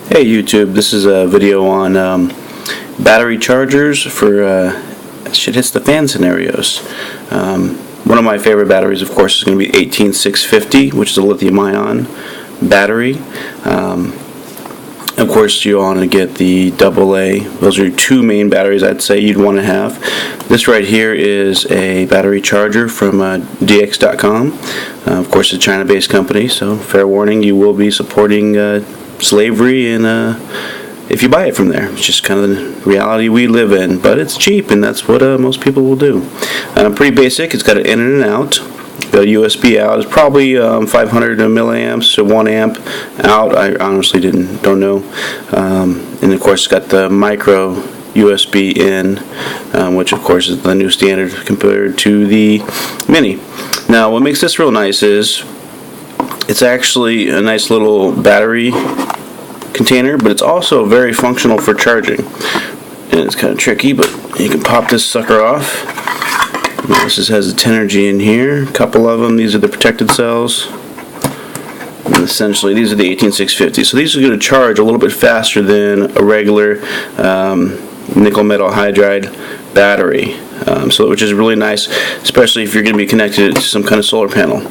Hey YouTube, this is a video on battery chargers for shit hits the fan scenarios. One of my favorite batteries, of course, is going to be 18650, which is a lithium-ion battery. Of course, you want to get the AA. Those are your two main batteries I'd say you'd want to have. This right here is a battery charger from DX.com. Of course, it's a China-based company, so fair warning, you will be supporting slavery and if you buy it from there. It's just kind of the reality we live in, but it's cheap and that's what most people will do. Pretty basic. It's got an in and an out. Got a USB out. It's probably 500 milliamps to 1 amp out. I honestly don't know. And of course it's got the micro USB in, which of course is the new standard compared to the mini. Now what makes this real nice is it's actually a nice little battery container, but it's also very functional for charging. And it's kind of tricky, but you can pop this sucker off. Now, this just has a 10energy in here, a couple of them. These are the protected cells. And essentially, these are the 18650. So these are going to charge a little bit faster than a regular nickel metal hydride battery. Which is really nice, especially if you're going to be connected to some kind of solar panel.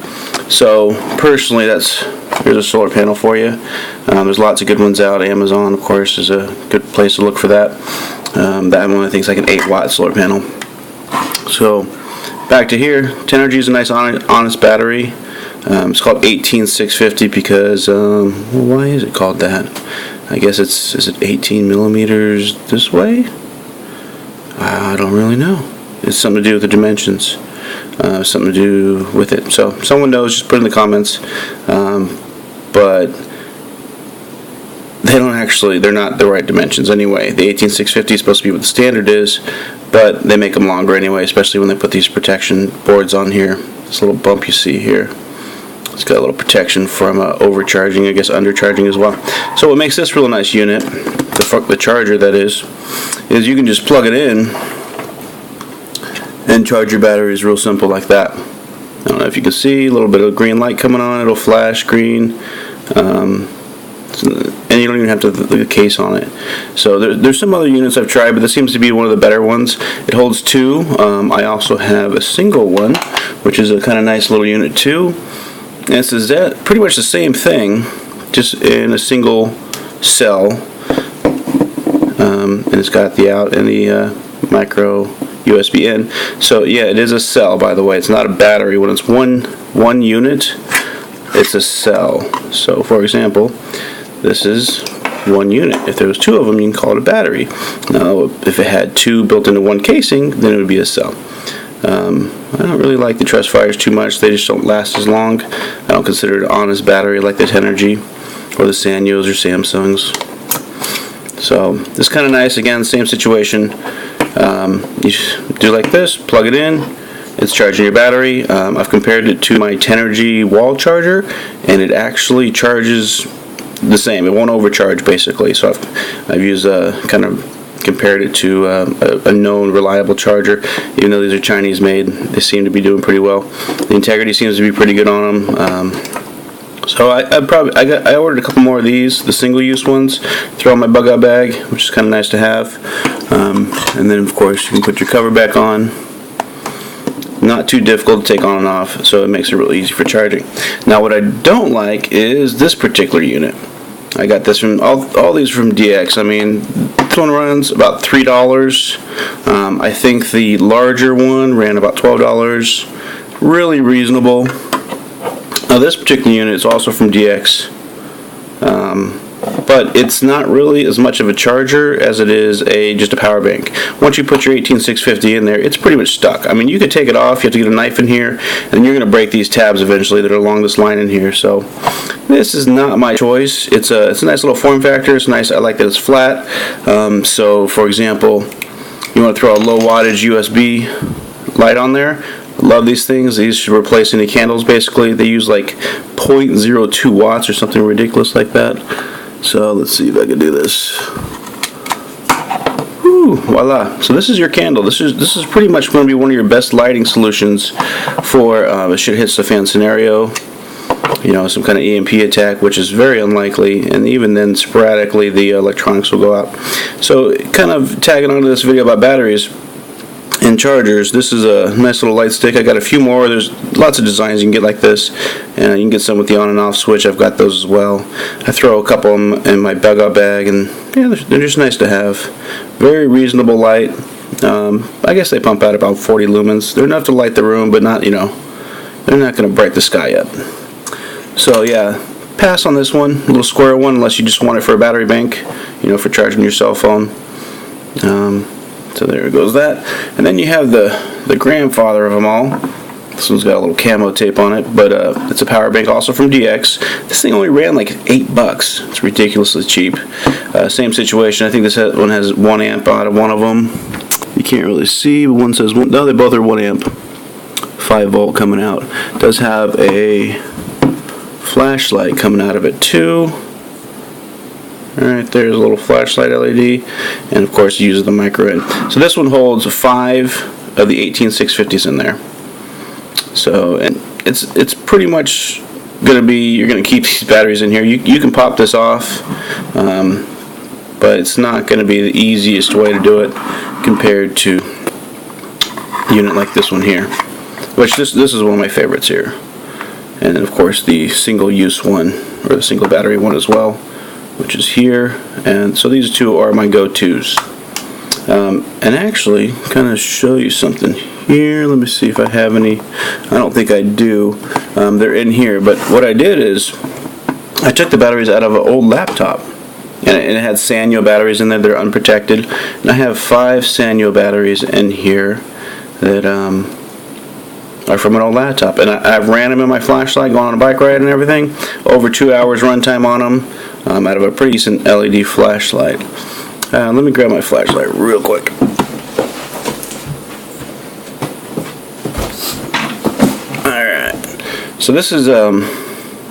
So personally, here's a solar panel for you. There's lots of good ones out. Amazon, of course, is a good place to look for that. That one I think is like an 8-watt solar panel. So back to here, 10energy is a nice honest battery. It's called 18650 because well, why is it called that? I guess is it 18 millimeters this way? I don't really know. It's something to do with the dimensions, something to do with it. So if someone knows, just put it in the comments. But they're not the right dimensions anyway. The 18650 is supposed to be what the standard is, but they make them longer anyway, especially when they put these protection boards on here. This little bump you see here, it's got a little protection from overcharging, I guess undercharging as well. So what makes this real nice unit, the charger that is you can just plug it in and charge your batteries real simple like that. I don't know if you can see a little bit of green light coming on. It'll flash green, and you don't even have to the case on it. So there's some other units I've tried, but this seems to be one of the better ones. It holds two. I also have a single one, which is a kind of nice little unit too. And it's pretty much the same thing, just in a single cell. And it's got the out and the micro USB in. So yeah, it is a cell, by the way. It's not a battery. When it's one unit, it's a cell. So for example, this is one unit. If there was two of them, you can call it a battery. Now if it had two built into one casing, then it would be a cell. I don't really like the trust fires too much. They just don't last as long. I don't consider it an honest battery like the 10energy or the Sanyos or Samsungs. So this is kind of nice. Again, same situation. You do like this, plug it in, it's charging your battery. I've compared it to my 10energy wall charger, and it actually charges the same. It won't overcharge basically. So I've used kind of compared it to a known reliable charger. Even though these are Chinese made, they seem to be doing pretty well. The integrity seems to be pretty good on them. So I ordered a couple more of these, the single-use ones, throw in my bug-out bag, which is kind of nice to have. And then of course you can put your cover back on. Not too difficult to take on and off, so it makes it really easy for charging. Now what I don't like is this particular unit. I got this from all these from DX. I mean, this one runs about $3. I think the larger one ran about $12. Really reasonable. Now this particular unit is also from DX, but it's not really as much of a charger as it is just a power bank. Once you put your 18650 in there, it's pretty much stuck. I mean, you could take it off, you have to get a knife in here, and you're going to break these tabs eventually that are along this line in here. So this is not my choice. It's a nice little form factor. It's nice. I like that it's flat. So for example, you want to throw a low wattage USB light on there. Love these things. These should replace any candles basically. They use like 0.02 watts or something ridiculous like that. So let's see if I can do this. Woo, voila. So this is your candle. This is pretty much going to be one of your best lighting solutions for a shit hits the fan scenario. some kind of EMP attack, which is very unlikely, and even then sporadically the electronics will go out. So kind of tagging onto this video about batteries and chargers, this is a nice little light stick. I got a few more. There's lots of designs you can get like this, and you can get some with the on and off switch. I've got those as well. I throw a couple of them in my bug out bag, and yeah, they're just nice to have. Very reasonable light. I guess they pump out about 40 lumens. They're enough to light the room, but not, they're not going to bright the sky up. So yeah, pass on this one, a little square one, unless you just want it for a battery bank, for charging your cell phone. So there goes that. And then you have the grandfather of them all. This one's got a little camo tape on it, but it's a power bank also from DX. This thing only ran like $8. It's ridiculously cheap. Same situation. I think this one has 1 amp out of one of them. You can't really see, but one says no, they both are 1 amp. 5 volt coming out. It does have a flashlight coming out of it too. Alright, there's a little flashlight LED, and of course it uses the micro in. So this one holds 5 of the 18650s in there. So, and it's pretty much going to be, you're going to keep these batteries in here. You can pop this off, but it's not going to be the easiest way to do it compared to a unit like this one here, which this is one of my favorites here. And then of course the single use one, or the single battery one as well, which is here. And so these two are my go-tos. And actually, kind of show you something here. Let me see if I have any. I don't think I do. They're in here, but what I did is I took the batteries out of an old laptop, and it had Sanyo batteries in there. They're unprotected, and I have 5 Sanyo batteries in here that are from an old laptop, and I've ran them in my flashlight, going on a bike ride and everything. Over 2 hours runtime on them, out of a pretty decent LED flashlight. Let me grab my flashlight real quick. Alright, so this is a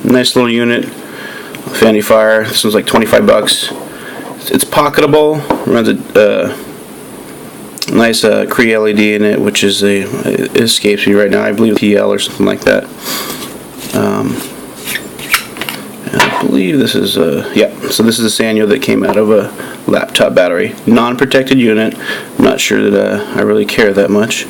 nice little unit, Fanny Fire. This one's like $25. It's pocketable, runs a nice Cree LED in it, which is it escapes me right now. I believe PL or something like that. I believe this is yeah. So this is a Sanyo that came out of a laptop battery, non-protected unit. I'm not sure that I really care that much,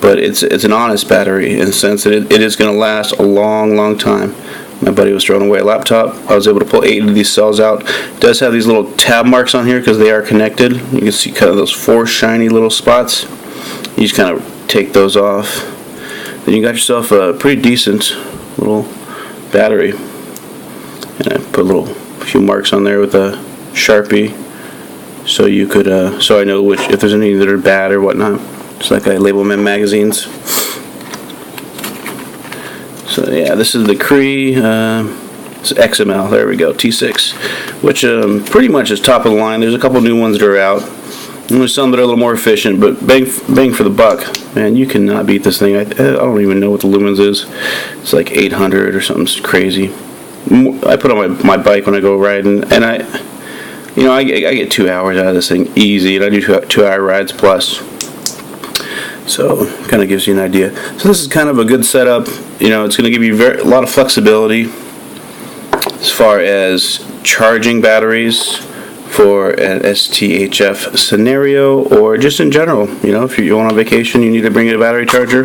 but it's an honest battery in the sense that it is going to last a long time. My buddy was throwing away a laptop. I was able to pull 8 of these cells out. It does have these little tab marks on here because they are connected. You can see kind of those 4 shiny little spots. You just kind of take those off. Then you got yourself a pretty decent little battery. And I put a few marks on there with a Sharpie, so you could so I know if there's any that are bad or whatnot. Just like I label them in magazines. So yeah, this is the Cree, it's XML, there we go, T6, which pretty much is top of the line. There's a couple new ones that are out, and there's some that are a little more efficient, but bang for the buck. Man, you cannot beat this thing. I don't even know what the lumens is. It's like 800 or something crazy. I put on my bike when I go riding, and I get 2 hours out of this thing easy, and I do 2-hour rides plus. So kind of gives you an idea. So this is kind of a good setup. It's going to give you a lot of flexibility as far as charging batteries for an SHTF scenario, or just in general. If you're going on vacation, you need to bring a battery charger.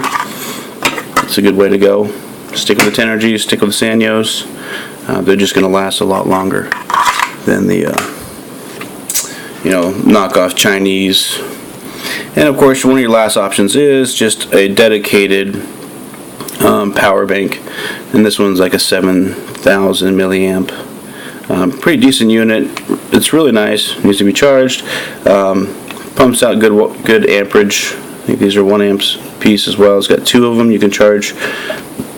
It's a good way to go. Stick with the 10 energy, stick with the Sanyos. They're just going to last a lot longer than the knockoff Chinese. And of course, one of your last options is just a dedicated power bank, and this one's like a 7,000 milliamp. Pretty decent unit. It's really nice. Needs to be charged. Pumps out good amperage. I think these are 1 amps piece as well. It's got 2 of them. You can charge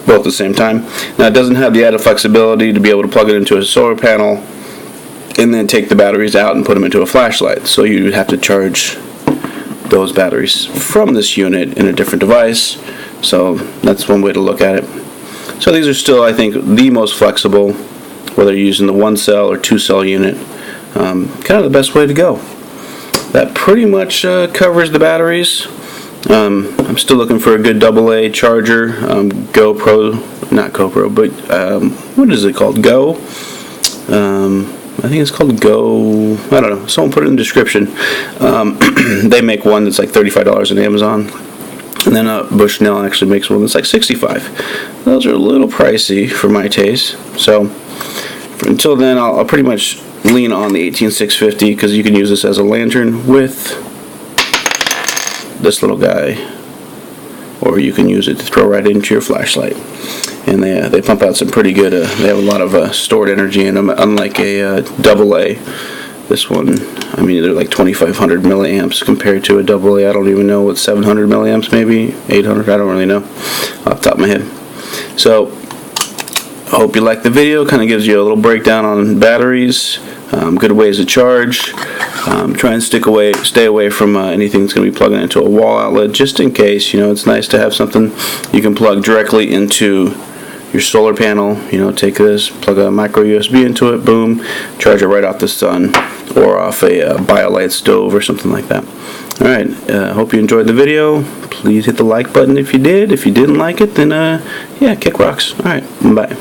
both at the same time. Now it doesn't have the added flexibility to be able to plug it into a solar panel and then take the batteries out and put them into a flashlight. So you have to charge those batteries from this unit in a different device. So that's one way to look at it. So these are still, I think, the most flexible, whether you're using the 1-cell or 2-cell unit. Kind of the best way to go. That pretty much covers the batteries. I'm still looking for a good AA charger. GoPro, not GoPro, but what is it called? Go. I think it's called Go. I don't know. Someone put it in the description. They make one that's like $35 on Amazon. And then Bushnell actually makes one that's like $65. Those are a little pricey for my taste. So until then, I'll pretty much lean on the 18650 because you can use this as a lantern with this little guy, or you can use it to throw right into your flashlight. And they pump out some pretty good. They have a lot of stored energy in them, unlike a AA. This one, I mean, they're like 2,500 milliamps compared to a AA. I don't even know what 700 milliamps, maybe 800. I don't really know off the top of my head. So I hope you like the video. Kind of gives you a little breakdown on batteries, good ways to charge. Try and stay away from anything that's going to be plugging into a wall outlet, just in case. You know, it's nice to have something you can plug directly into your solar panel. You know, take this, plug a micro USB into it, boom, charge it right off the sun or off a BioLite stove or something like that. Alright, hope you enjoyed the video. Please hit the like button if you did. If you didn't like it, then yeah, kick rocks. Alright, bye.